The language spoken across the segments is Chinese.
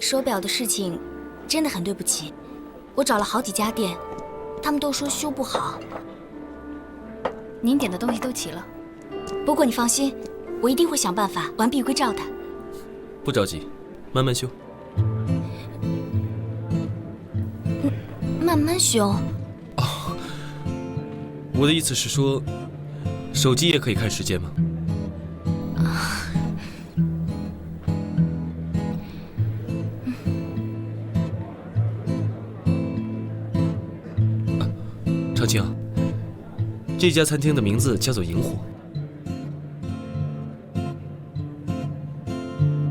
手表的事情真的很对不起，我找了好几家店，他们都说修不好。您点的东西都齐了，不过你放心，我一定会想办法完璧归赵的。不着急，慢慢修。慢慢修。我的意思是说，手机也可以看时间吗？长青，这家餐厅的名字叫做萤火。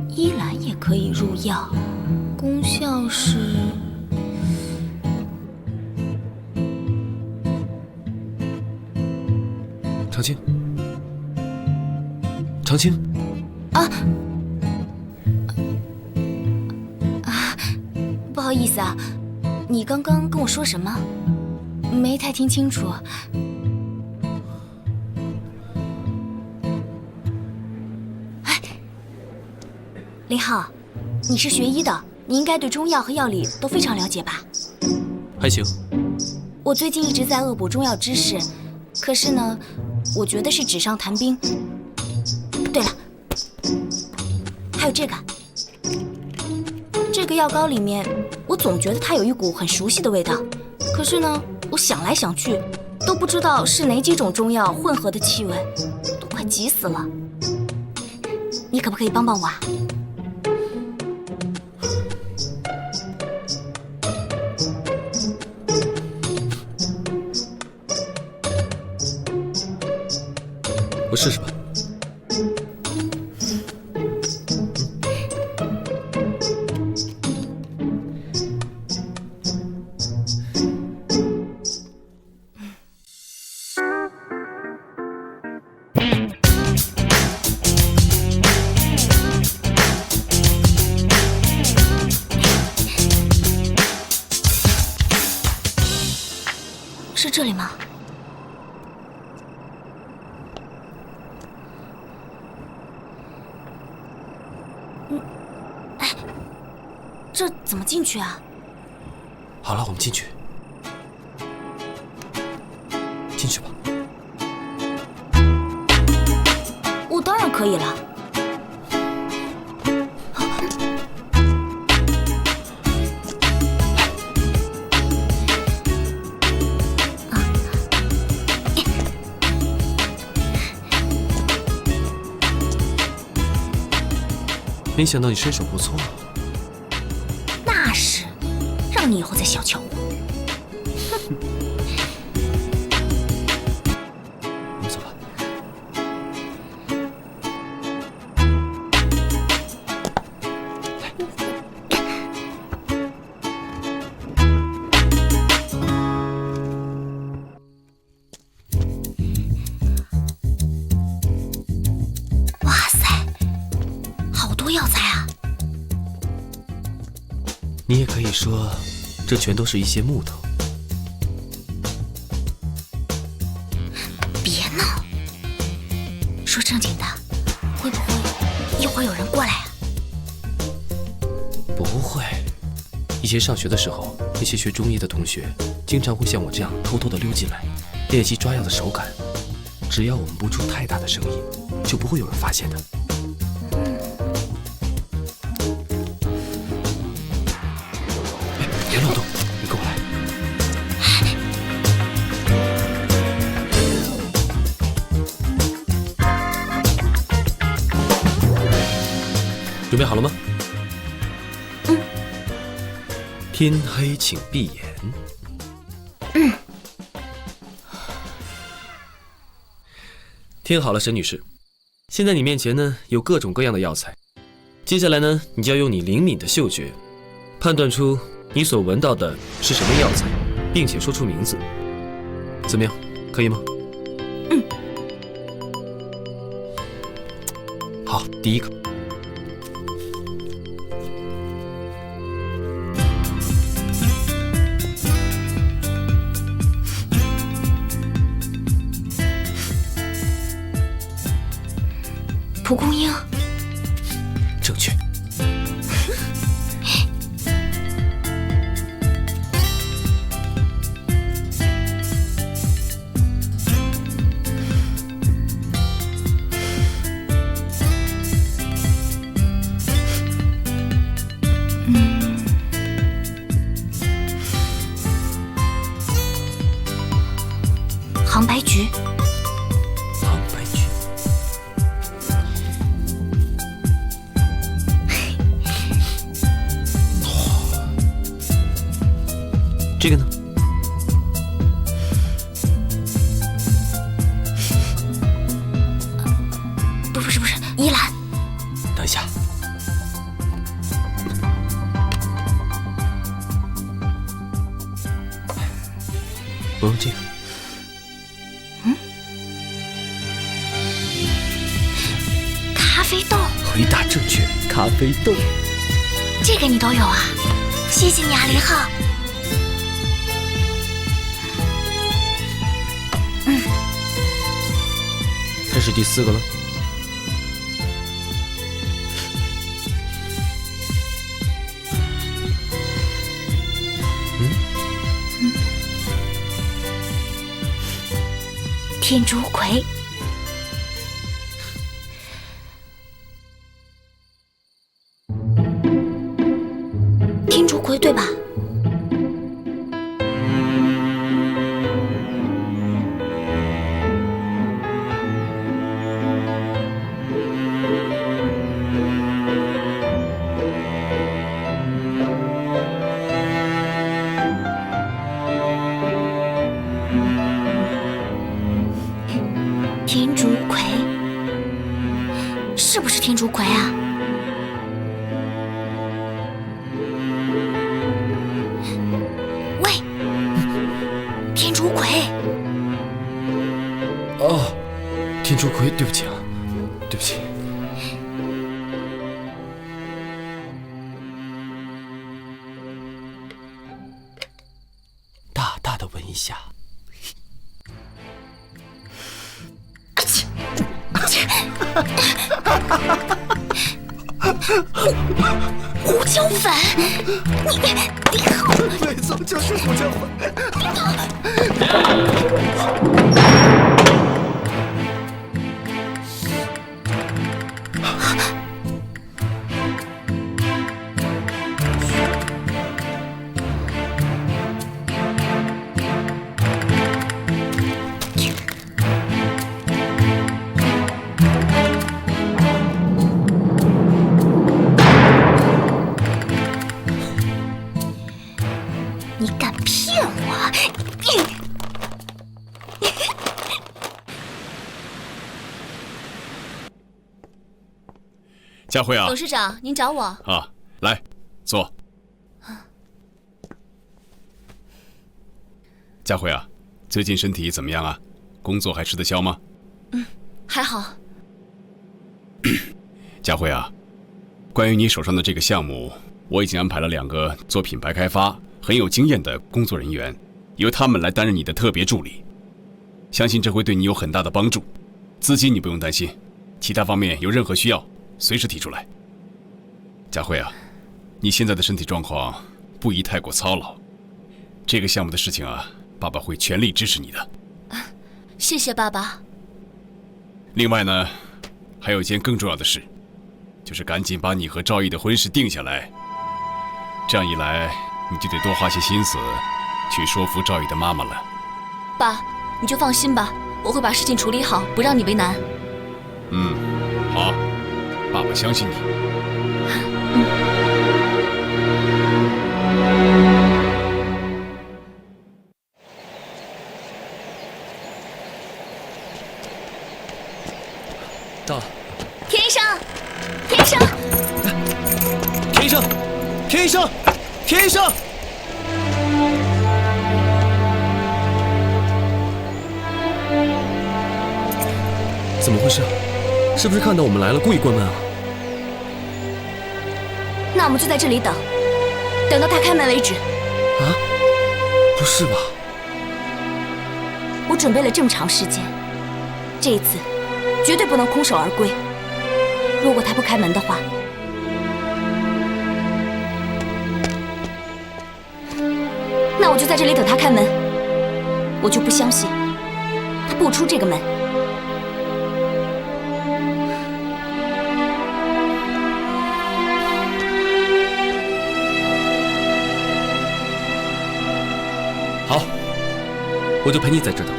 依兰也可以入药，功效是……长青，长青，不好意思啊，你刚刚跟我说什么？没太听清楚。哎，林浩，你是学医的，你应该对中药和药理都非常了解吧？还行。我最近一直在恶补中药知识，可是呢，我觉得是纸上谈兵。对了，还有这个药膏里面，我总觉得它有一股很熟悉的味道，可是呢，我想来想去，都不知道是哪几种中药混合的气味，都快急死了。你可不可以帮帮我啊？我试试吧。是这里吗？这怎么进去啊？好了，我们进去。进去吧。我当然可以了。没想到你身手不错啊。那是，让你以后再小瞧我。我们走吧。哇塞，好多药材啊！你也可以说，这全都是一些木头。别闹，说正经的，会不会一会儿有人过来啊？不会，以前上学的时候，那些学中医的同学经常会像我这样偷偷地溜进来，练习抓药的手感。只要我们不出太大的声音，就不会有人发现的。别乱动，你跟我来。准备好了吗？天黑请闭眼。听好了，沈女士，现在你面前呢有各种各样的药材，接下来呢，你就要用你灵敏的嗅觉，判断出你所闻到的是什么药材，并且说出名字。怎么样，可以吗？好，第一个。蒲公英。正确。这个呢？不是，依兰。等一下。我用这个。咖啡豆。回答正确，咖啡豆。这个你都有啊，谢谢你啊，0号。开始第4个了。天竺葵。天竺葵对吧？天竺葵是不是天竺葵啊？喂，天竺葵。哦，天竺葵，对不起啊，对不起。大大的闻一下。胡椒粉，你好，没错，就是胡椒粉。你敢骗我？佳慧啊，董事长，您找我？啊，来坐。佳慧啊，最近身体怎么样啊？工作还吃得消吗？还好。佳慧啊，关于你手上的这个项目，我已经安排了2个做品牌开发很有经验的工作人员，由他们来担任你的特别助理。相信这会对你有很大的帮助。资金你不用担心，其他方面有任何需要，随时提出来。佳慧啊，你现在的身体状况不宜太过操劳。这个项目的事情啊，爸爸会全力支持你的。谢谢爸爸。另外呢，还有一件更重要的事，就是赶紧把你和赵毅的婚事定下来。这样一来，你就得多花些心思去说服赵毅的妈妈了。爸，你就放心吧，我会把事情处理好，不让你为难。好，爸爸相信你。到了。田医生，田医生，田医生，田医生，田医生！怎么回事？是不是看到我们来了，故意关门啊？那我们就在这里等，等到他开门为止。啊？不是吧？我准备了这么长时间，这一次绝对不能空手而归。如果他不开门的话，那我就在这里等他开门。我就不相信他不出这个门。好，我就陪你在这等。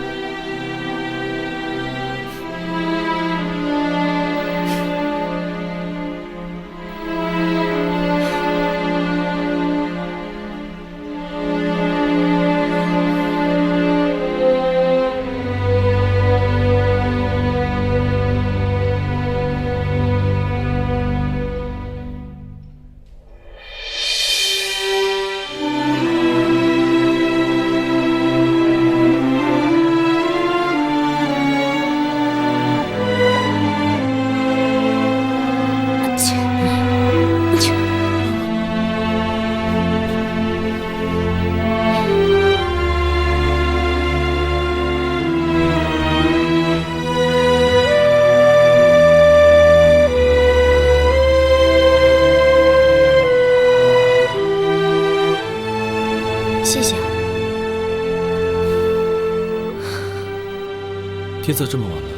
天色这么晚了，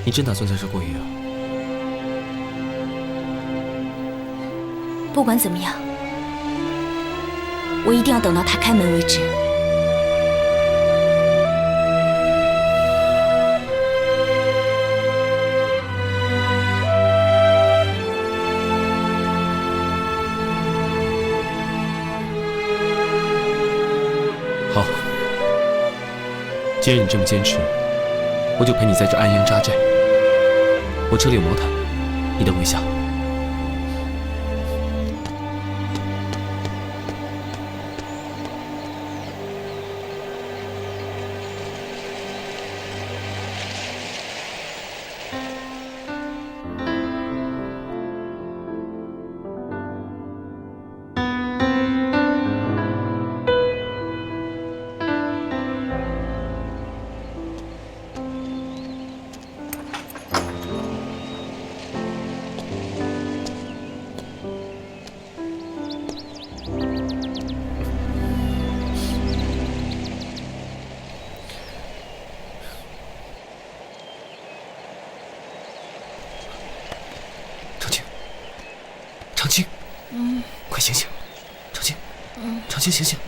你真打算在这过夜啊？不管怎么样，我一定要等到他开门为止。好，既然你这么坚持，我就陪你在这安营扎寨。我车里有毛毯，你等我一下。长青，快醒醒！长青，长青，醒醒！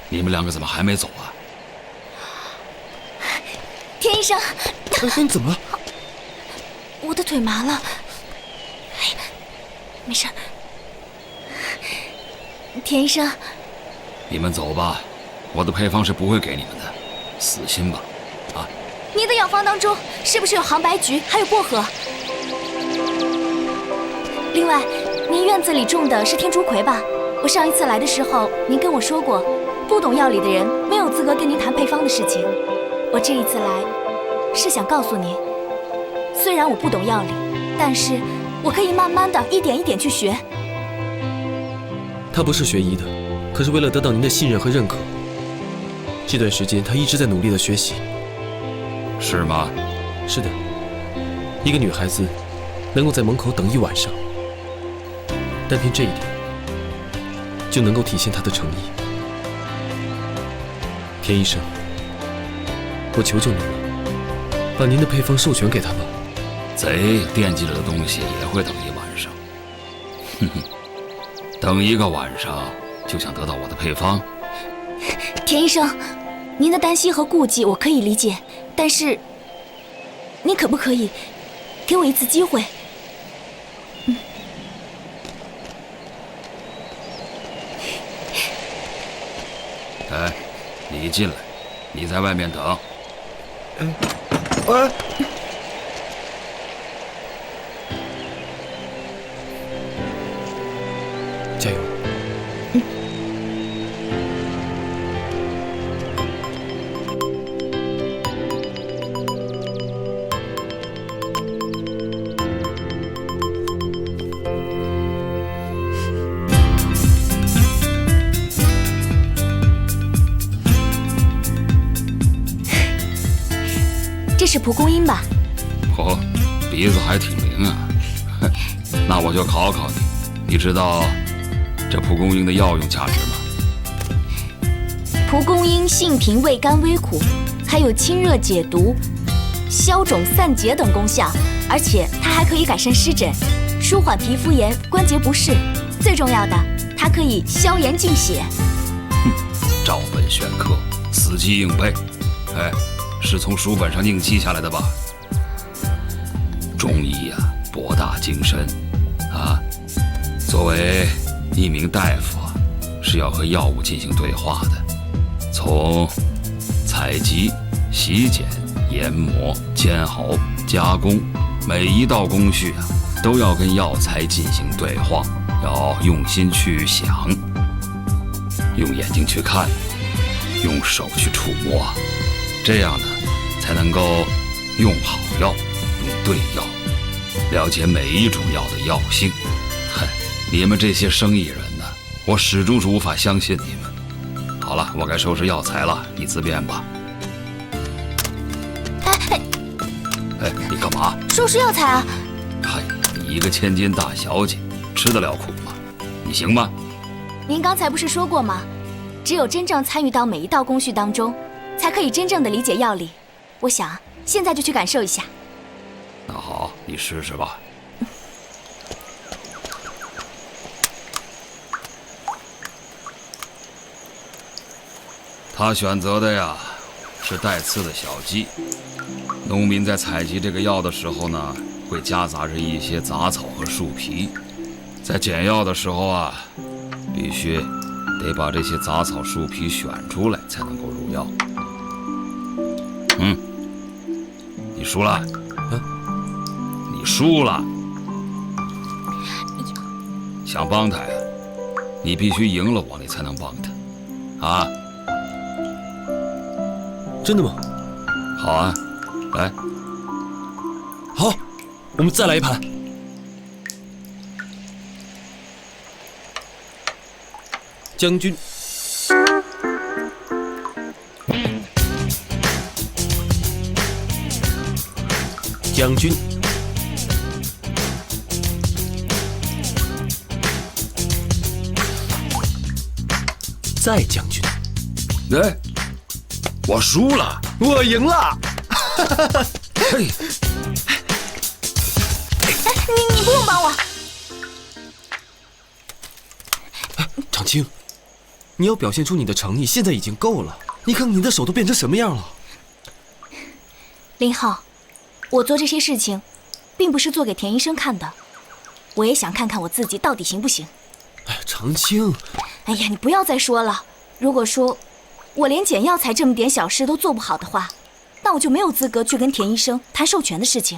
你们两个怎么还没走啊？田医生，你怎么了？我的腿麻了。哎，没事。田医生，你们走吧，我的配方是不会给你们的，死心吧！啊！您的药方当中是不是有杭白菊，还有薄荷？另外，您院子里种的是天竺葵吧？我上一次来的时候，您跟我说过，不懂药理的人没有资格跟您谈配方的事情。我这一次来，是想告诉您，虽然我不懂药理，但是我可以慢慢的一点一点去学。他不是学医的，可是为了得到您的信任和认可，这段时间他一直在努力的学习。是吗？是的，一个女孩子能够在门口等一晚上，单凭这一点，就能够体现她的诚意。田医生，我求求您了，把您的配方授权给他吧。贼惦记着的东西也会等一晚上。哼哼，等一个晚上就想得到我的配方？田医生，您的担心和顾忌我可以理解，但是您可不可以给我一次机会？哎，你进来，你在外面等。加油！这是蒲公英吧？哦，鼻子还挺灵啊。哼，那我就考考你，你知道这蒲公英的药用价值吗？蒲公英性平味甘微苦，还有清热解毒、消肿散结等功效，而且它还可以改善湿疹、舒缓皮肤炎、关节不适。最重要的，它可以消炎净血。哼，照本宣科，死记硬背。哎，是从书本上硬记下来的吧？中医呀，博大精深啊。作为一名大夫啊，是要和药物进行对话的，从采集、洗剪、研磨、煎熬、加工，每一道工序啊，都要跟药材进行对话，要用心去想，用眼睛去看，用手去触摸，这样呢，才能够用好药，用对药，了解每一种药的药性。哼，你们这些生意人呢，我始终是无法相信你们。好了，我该收拾药材了，你自便吧。哎，你干嘛？收拾药材啊！嗨，你一个千金大小姐，吃得了苦吗？你行吗？您刚才不是说过吗？只有真正参与到每一道工序当中，才可以真正的理解药理。我想现在就去感受一下。那好，你试试吧。他选择的呀是带刺的小鸡。农民在采集这个药的时候呢，会夹杂着一些杂草和树皮。在检药的时候啊，必须得把这些杂草树皮选出来，才能够入药。你输了。你输了。想帮他呀，你必须赢了我，你才能帮他。啊？真的吗？好啊，来。好，我们再来一盘。将军，将军，再将军。哎，我输了。我赢了。嘿，你不用帮我。长青，你要表现出你的诚意，现在已经够了。你看你的手都变成什么样了。林浩，我做这些事情，并不是做给田医生看的，我也想看看我自己到底行不行。哎，长青，哎呀，你不要再说了。如果说我连检药材这么点小事都做不好的话，那我就没有资格去跟田医生谈授权的事情。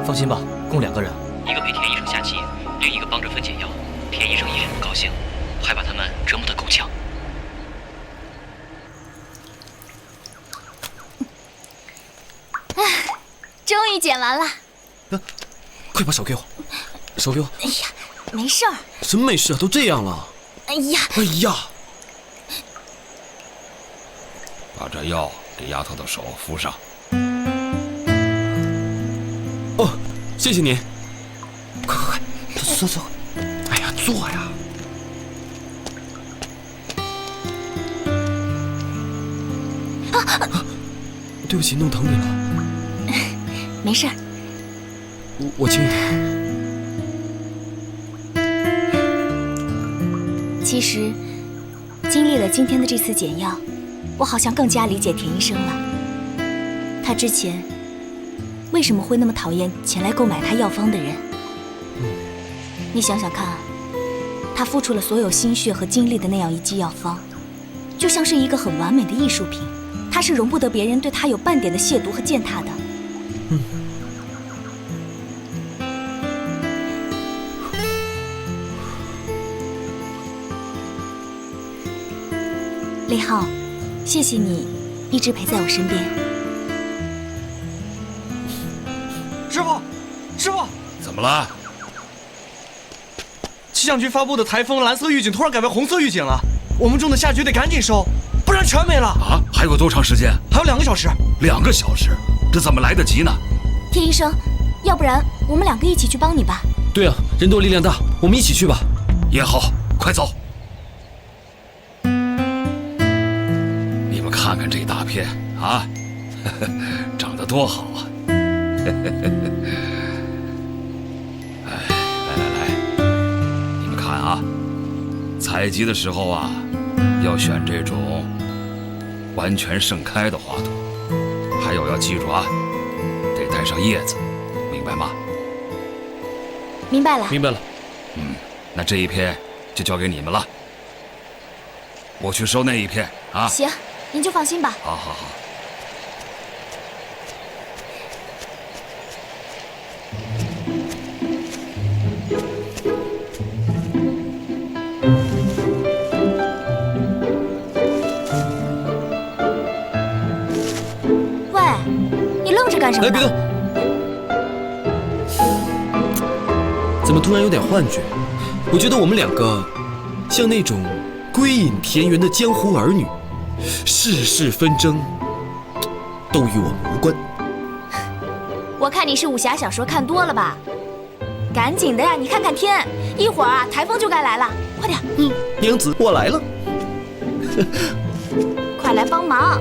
放心吧，共2个人，一个陪田医生下棋，另一个帮着分解药。田医生一脸不高兴，还把他们折磨得够呛。终于剪完了。快把手给我，手给我。哎呀，没事儿。什么没事啊？都这样了。哎呀，哎呀，把这药给丫头的手敷上。哦，谢谢您。快，坐。哎呀，坐呀。对不起，弄疼你了。没事儿。我轻一点。其实，经历了今天的这次检药，我好像更加理解田医生了。他之前为什么会那么讨厌前来购买他药方的人？你想想看啊，他付出了所有心血和精力的那样一剂药方，就像是一个很完美的艺术品，他是容不得别人对他有半点的亵渎和践踏的。李浩，谢谢你一直陪在我身边。师傅，怎么了？气象局发布的台风蓝色预警突然改为红色预警了，我们种的夏菊得赶紧收，不然全没了。啊，还有多长时间？还有2个小时。2个小时，这怎么来得及呢？田医生，要不然我们2个一起去帮你吧。对啊，人多力量大，我们一起去吧。也好，快走。你们看看这大片啊，长得多好啊！哎，来，你们看啊，采集的时候啊，要选这种完全盛开的花朵，还有要记住啊，得带上叶子，明白吗？明白了。明白了。那这一片就交给你们了，我去收那一片啊。行，您就放心吧。好。喂，你愣着干什么哎，别呢？动！怎么突然有点幻觉？我觉得我们2个像那种归隐田园的江湖儿女，世事纷争都与我们无关。我看你是武侠小说看多了吧？赶紧的呀！你看看天，一会儿啊，台风就该来了，快点！娘子，我来了。快来帮忙！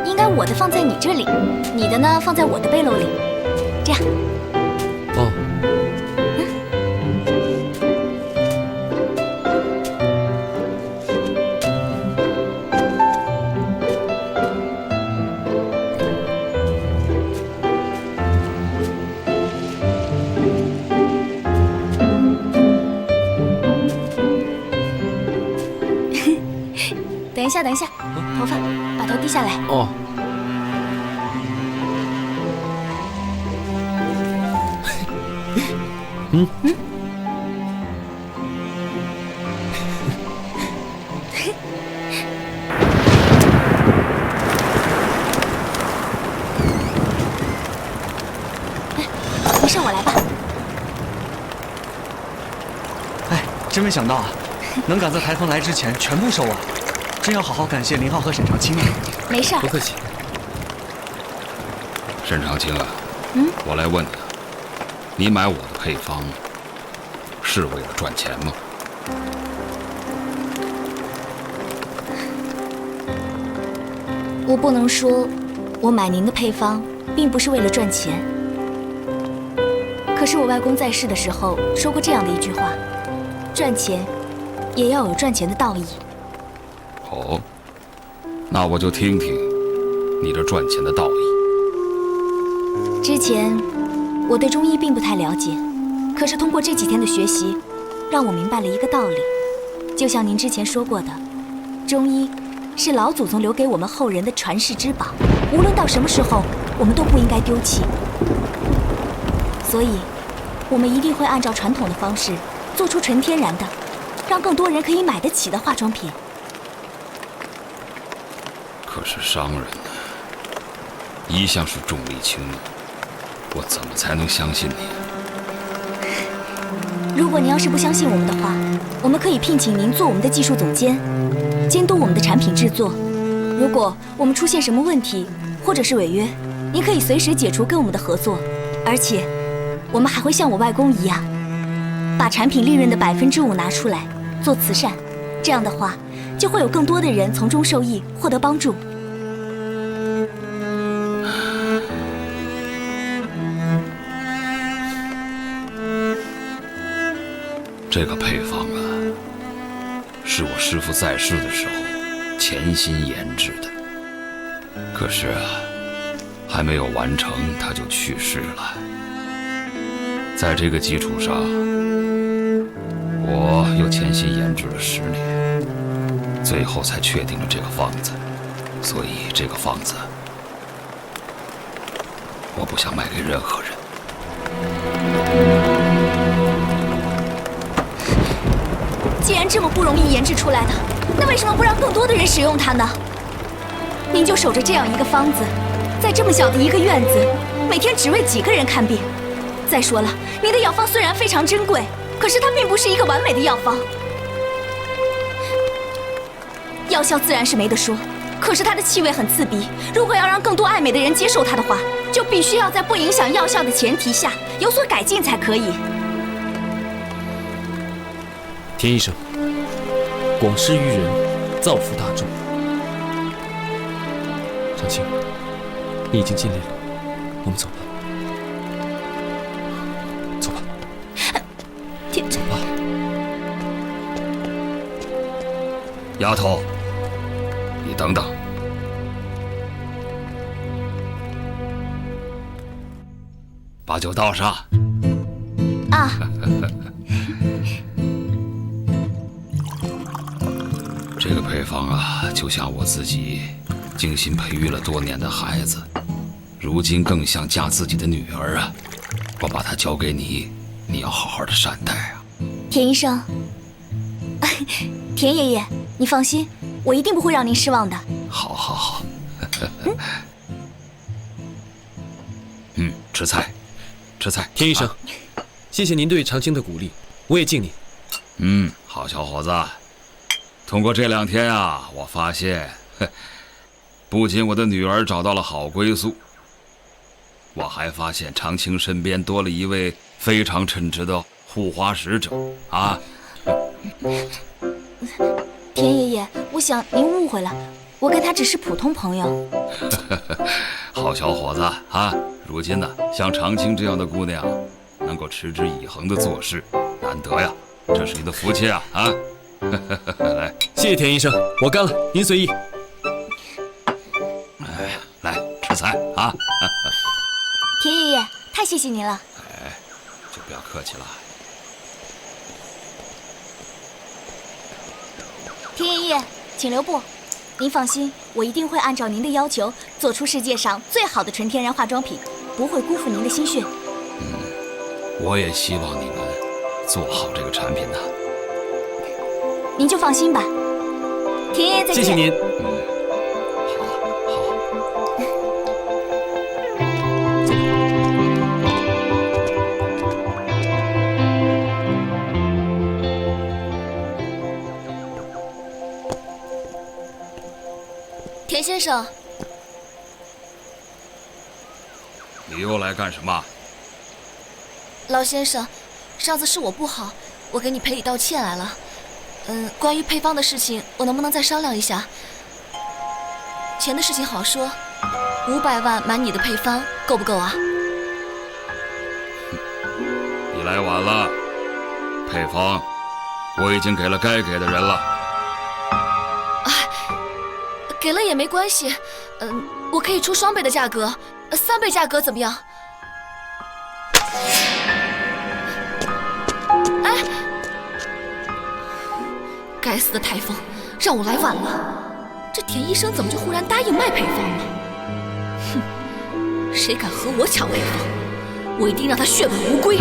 应该我的放在你这里，你的呢放在我的背篓里，这样。哦。等一下，等一下，头发，把头低下来。哦。没事，我来吧。哎，真没想到啊，能赶在台风来之前全部收完，真要好好感谢林浩和沈长清啊。没事。不客气。沈长清啊，我来问你啊，你买我的配方是为了赚钱吗？我不能说，我买您的配方并不是为了赚钱。可是我外公在世的时候说过这样的一句话：赚钱也要有赚钱的道义。哦，那我就听听你这赚钱的道义。之前我对中医并不太了解，可是通过这几天的学习，让我明白了一个道理。就像您之前说过的，中医是老祖宗留给我们后人的传世之宝，无论到什么时候，我们都不应该丢弃。所以，我们一定会按照传统的方式，做出纯天然的，让更多人可以买得起的化妆品。可是商人呢，一向是重利轻义，我怎么才能相信你？如果您要是不相信我们的话，我们可以聘请您做我们的技术总监，监督我们的产品制作。如果我们出现什么问题，或者是违约，您可以随时解除跟我们的合作。而且，我们还会像我外公一样，把产品利润的5%拿出来做慈善。这样的话，就会有更多的人从中受益，获得帮助。这个配方啊，是我师父在世的时候潜心研制的。可是啊，还没有完成他就去世了。在这个基础上，我又潜心研制了10年，最后才确定了这个方子。所以这个方子，我不想卖给任何人。既然这么不容易研制出来的，那为什么不让更多的人使用它呢？您就守着这样一个方子，在这么小的一个院子，每天只为几个人看病。再说了，您的药方虽然非常珍贵，可是它并不是一个完美的药方。药效自然是没得说，可是它的气味很刺鼻。如果要让更多爱美的人接受它的话，就必须要在不影响药效的前提下有所改进才可以。田医生，广施于人，造福大众。长青，你已经尽力了，我们走吧。走吧。走吧。丫头，你等等。把酒倒上。啊。这个配方啊，就像我自己精心培育了多年的孩子，如今更像嫁自己的女儿啊！我把它交给你，你要好好的善待啊！田医生，田爷爷，你放心，我一定不会让您失望的。好，好，好。吃菜，吃菜。田医生，谢谢您对长青的鼓励，我也敬你。好小伙子。通过这2天啊，我发现，不仅我的女儿找到了好归宿，我还发现长青身边多了一位非常称职的护花使者啊。田爷爷，我想您误会了，我跟他只是普通朋友。好小伙子啊，如今呢，像长青这样的姑娘，能够持之以恒的做事，难得呀，这是你的福气啊啊！来，谢谢田医生，我干了，您随意。来吃菜啊！田爷爷，太谢谢您了。就不要客气了。田爷爷，请留步。您放心，我一定会按照您的要求，做出世界上最好的纯天然化妆品，不会辜负您的心血。我也希望你们做好这个产品呢。您就放心吧。田爷爷再见。谢谢您。田先生，你又来干什么？老先生，上次是我不好，我给你赔礼道歉来了。关于配方的事情，我能不能再商量一下？钱的事情好说，500万买你的配方够不够啊？你来晚了，配方我已经给了该给的人了。给了也没关系，我可以出2倍的价格，3倍价格怎么样？哎，该死的台风，让我来晚了。这田医生怎么就忽然答应卖配方了？哼，谁敢和我抢配方，我一定让他血本无归。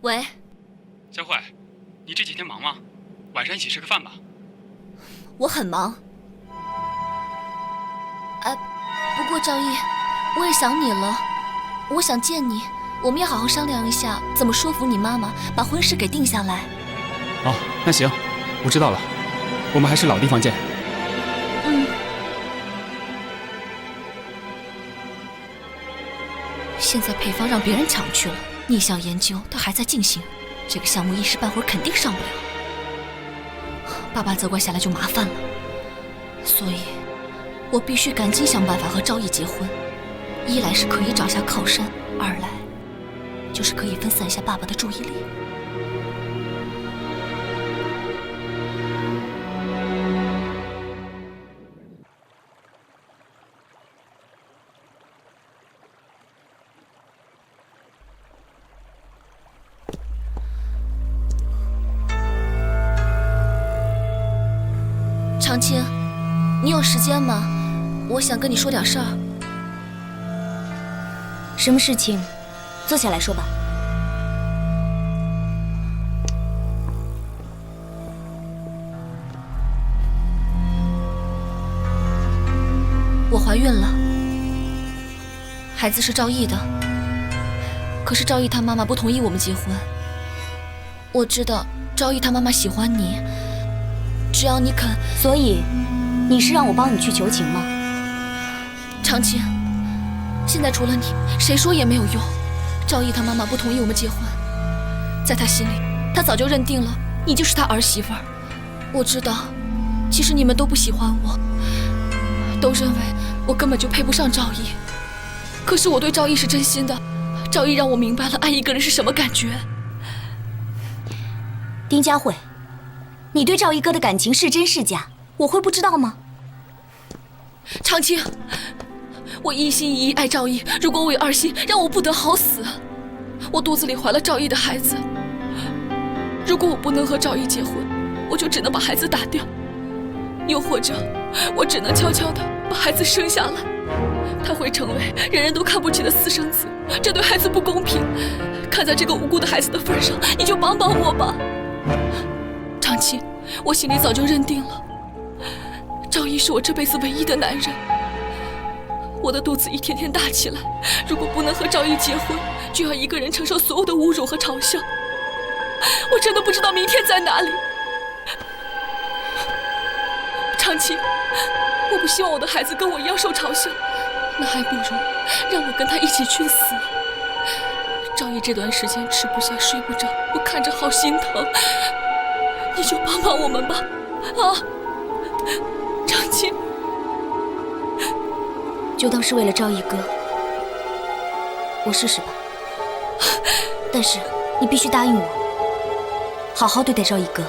喂，小慧，你这几天忙吗？晚上一起吃个饭吧。我很忙。不过赵毅，我也想你了，我想见你，我们要好好商量一下，怎么说服你妈妈把婚事给定下来。哦，那行，我知道了，我们还是老地方见。现在配方让别人抢去了，逆向研究它还在进行，这个项目一时半会儿肯定上不了。爸爸责怪下来就麻烦了，所以我必须赶紧想办法和赵毅结婚。一来是可以找下靠山，二来就是可以分散一下爸爸的注意力。长青，你有时间吗？我想跟你说点事儿。什么事情？坐下来说吧。我怀孕了，孩子是赵毅的，可是赵毅他妈妈不同意我们结婚。我知道赵毅他妈妈喜欢你，只要你肯。所以，你是让我帮你去求情吗？长青，现在除了你，谁说也没有用。赵毅他妈妈不同意我们结婚，在他心里，他早就认定了你就是他儿媳妇儿。我知道，其实你们都不喜欢我，都认为我根本就配不上赵毅。可是我对赵毅是真心的，赵毅让我明白了爱一个人是什么感觉。丁佳慧，你对赵一哥的感情是真是假，我会不知道吗？长青，我一心一意爱赵毅，如果我有二心，让我不得好死。我肚子里怀了赵毅的孩子，如果我不能和赵毅结婚，我就只能把孩子打掉。又或者我只能悄悄地把孩子生下来，他会成为人人都看不起的私生子，这对孩子不公平。看在这个无辜的孩子的份上，你就帮帮我吧。长青，我心里早就认定了，赵毅是我这辈子唯一的男人。我的肚子一天天大起来，如果不能和赵毅结婚，就要一个人承受所有的侮辱和嘲笑。我真的不知道明天在哪里。长青，我不希望我的孩子跟我一样受嘲笑，那还不如让我跟他一起去死。赵毅这段时间吃不下睡不着，我看着好心疼，你就帮帮我们吧，啊，长青。就当是为了赵毅哥，我试试吧。但是你必须答应我，好好对待赵毅哥。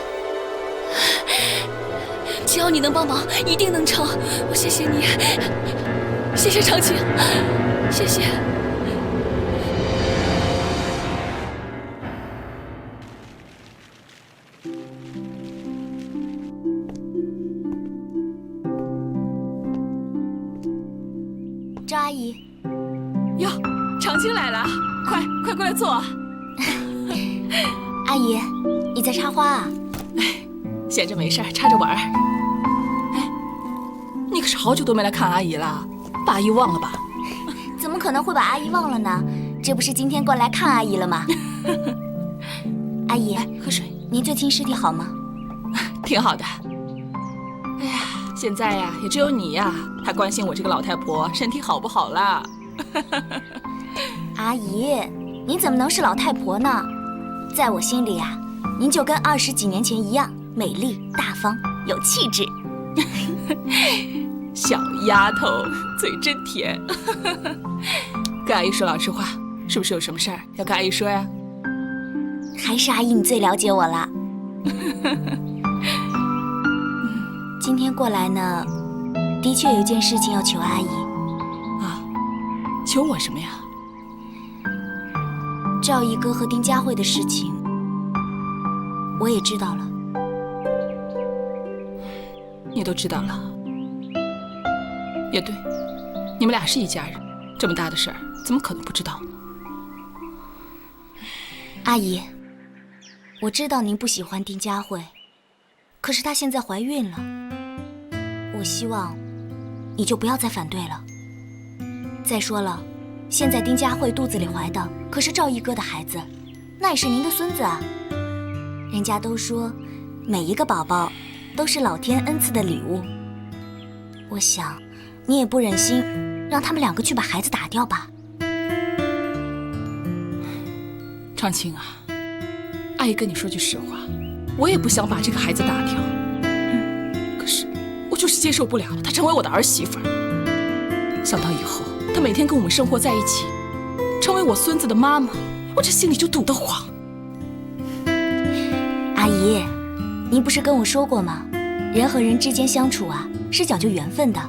只要你能帮忙，一定能成。我谢谢你，谢谢长青，谢谢。赵阿姨，哟，长青来了，快过来坐。阿姨，你在插花啊？闲着没事插着玩儿。哎，你可是好久都没来看阿姨了，把阿姨忘了吧？怎么可能会把阿姨忘了呢？这不是今天过来看阿姨了吗？阿姨，喝水。您最近身体好吗？挺好的。哎呀，现在呀，也只有你呀，还关心我这个老太婆身体好不好啦。阿姨，您怎么能是老太婆呢？在我心里啊，您就跟20几年前一样，美丽、大方、有气质。小丫头，嘴真甜。跟阿姨说老实话，是不是有什么事儿要跟阿姨说呀？还是阿姨你最了解我了。今天过来呢，的确有一件事情要求阿姨。啊，求我什么呀？赵毅哥和丁佳慧的事情，我也知道了。你都知道了？也对，你们俩是一家人，这么大的事儿，怎么可能不知道呢？阿姨，我知道您不喜欢丁佳慧，可是她现在怀孕了，我希望你就不要再反对了。再说了，现在丁佳慧肚子里怀的可是赵毅哥的孩子，那也是您的孙子啊。人家都说，每一个宝宝都是老天恩赐的礼物。我想，你也不忍心让他们两个去把孩子打掉吧？长青啊，阿姨跟你说句实话，我也不想把这个孩子打掉。可是我就是接受不了她成为我的儿媳妇儿。想到以后她每天跟我们生活在一起，成为我孙子的妈妈，我这心里就堵得慌。阿姨，您不是跟我说过吗？人和人之间相处啊，是讲究缘分的。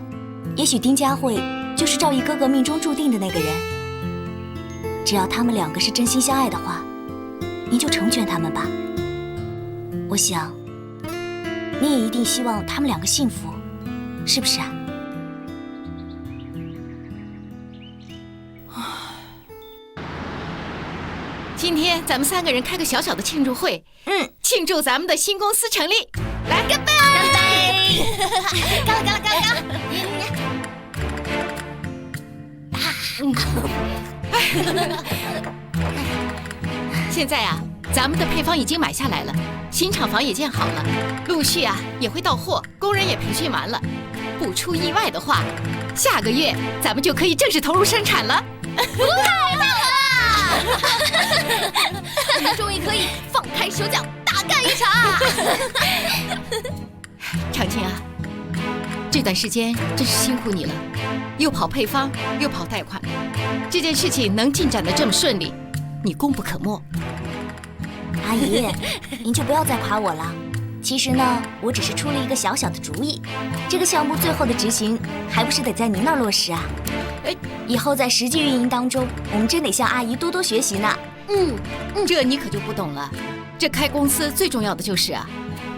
也许丁佳慧就是赵毅哥哥命中注定的那个人。只要他们两个是真心相爱的话，您就成全他们吧。我想，你也一定希望他们两个幸福，是不是啊？今天咱们3个人开个小小的庆祝会，庆祝咱们的新公司成立。来，干杯！干杯！干了，干了，干了，干了！现在啊，咱们的配方已经买下来了，新厂房也建好了，陆续啊也会到货，工人也培训完了。不出意外的话，下个月咱们就可以正式投入生产了。太棒了！我们终于可以放开手脚，大干一场！长青啊，这段时间真是辛苦你了，又跑配方，又跑贷款，这件事情能进展得这么顺利，你功不可没。阿姨，您就不要再夸我了。其实呢，我只是出了一个小小的主意，这个项目最后的执行还不是得在您那儿落实啊。以后在实际运营当中，我们真得向阿姨多多学习呢。这你可就不懂了。这开公司最重要的就是啊，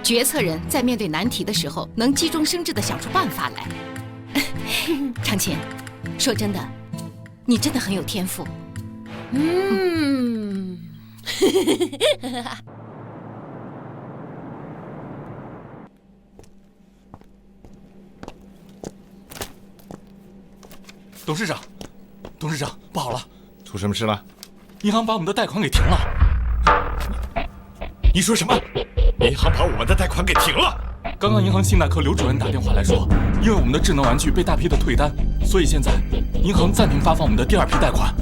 决策人在面对难题的时候，能急中生智地想出办法来。长琴，说真的，你真的很有天赋。董事长，不好了，出什么事了？银行把我们的贷款给停了。你说什么？银行把我们的贷款给停了？刚刚银行信贷科刘主任打电话来说，因为我们的智能玩具被大批的退单，所以现在银行暂停发放我们的第2批贷款。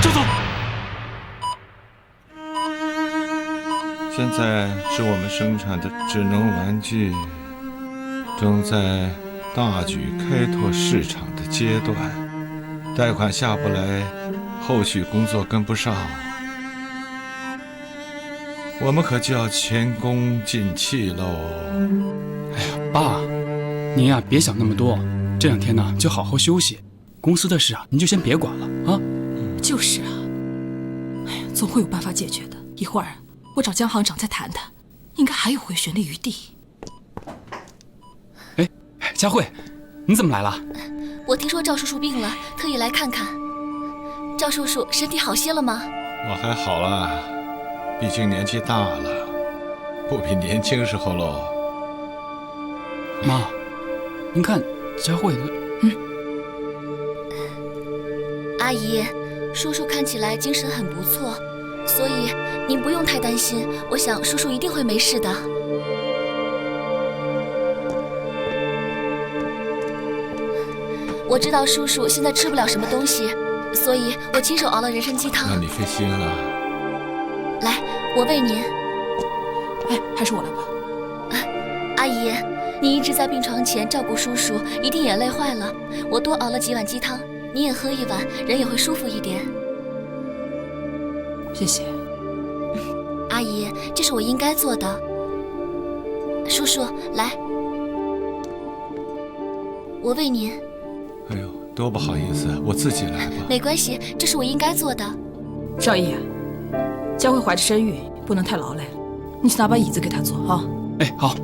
周总。现在是我们生产的智能玩具正在大举开拓市场的阶段，贷款下不来，后续工作跟不上，我们可就要前功尽弃喽。哎呀，爸，您呀别想那么多，这2天呢就好好休息，公司的事啊您就先别管了啊。就是啊，哎呀，总会有办法解决的。一会儿我找江行长再谈谈，应该还有回旋的余地。哎，佳慧，你怎么来了？我听说赵叔叔病了，特意来看看。赵叔叔身体好些了吗？我还好啦，毕竟年纪大了，不比年轻时候喽。妈，您看佳慧的，阿姨，叔叔看起来精神很不错，所以您不用太担心，我想叔叔一定会没事的。我知道叔叔现在吃不了什么东西，所以我亲手熬了人参鸡汤。那你费心了。来，我喂您。哎，还是我来吧。阿姨，你一直在病床前照顾叔叔，一定也累坏了。我多熬了几碗鸡汤，你也喝一碗，人也会舒服一点。谢谢。阿姨，这是我应该做的。叔叔，来，我喂您。哎呦，多不好意思，我自己来吧。没关系，这是我应该做的。少义，佳慧怀着身孕，不能太劳累了，你去拿把椅子给她坐啊。哎，好。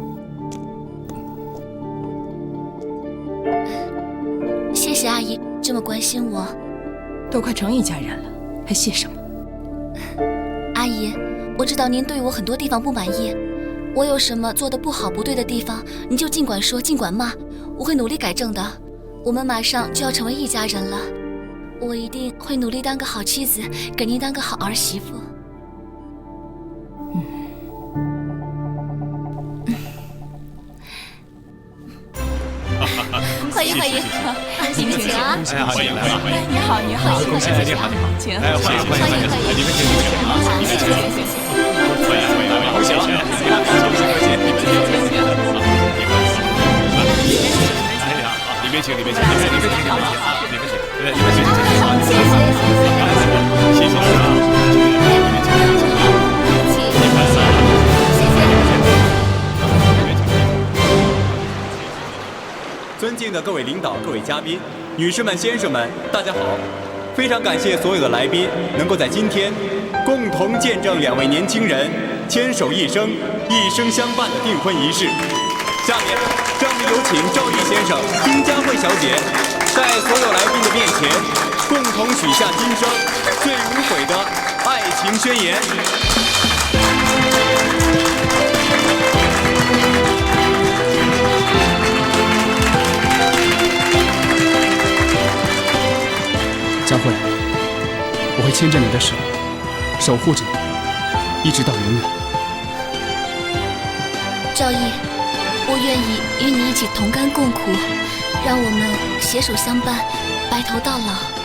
谢谢阿姨这么关心我。都快成一家人了，还谢什么？阿姨，我知道您对我很多地方不满意，我有什么做得不好不对的地方，您就尽管说，尽管骂，我会努力改正的。我们马上就要成为一家人了，我一定会努力当个好妻子，给您当个好儿媳妇。欢迎欢迎，你们请啊！哎呀，欢迎来了，你好你好，恭喜你好，请，哎，欢迎欢迎欢迎，你们请你们请啊，你们请，欢迎欢迎欢迎，恭喜啊！里面请，里面请，里面请，里面请，里面请，里面请，里面请，谢谢啊！尊敬的各位领导、各位嘉宾、女士们、先生们，大家好！非常感谢所有的来宾能够在今天共同见证2位年轻人牵手一生、一生相伴的订婚仪式。下面，让我们有请赵毅先生、丁佳慧小姐，在所有来宾的面前，共同许下今生最无悔的爱情宣言。佳慧，我会牵着你的手，守护着你，一直到永远。赵毅，我愿意与你一起同甘共苦，让我们携手相伴，白头到老。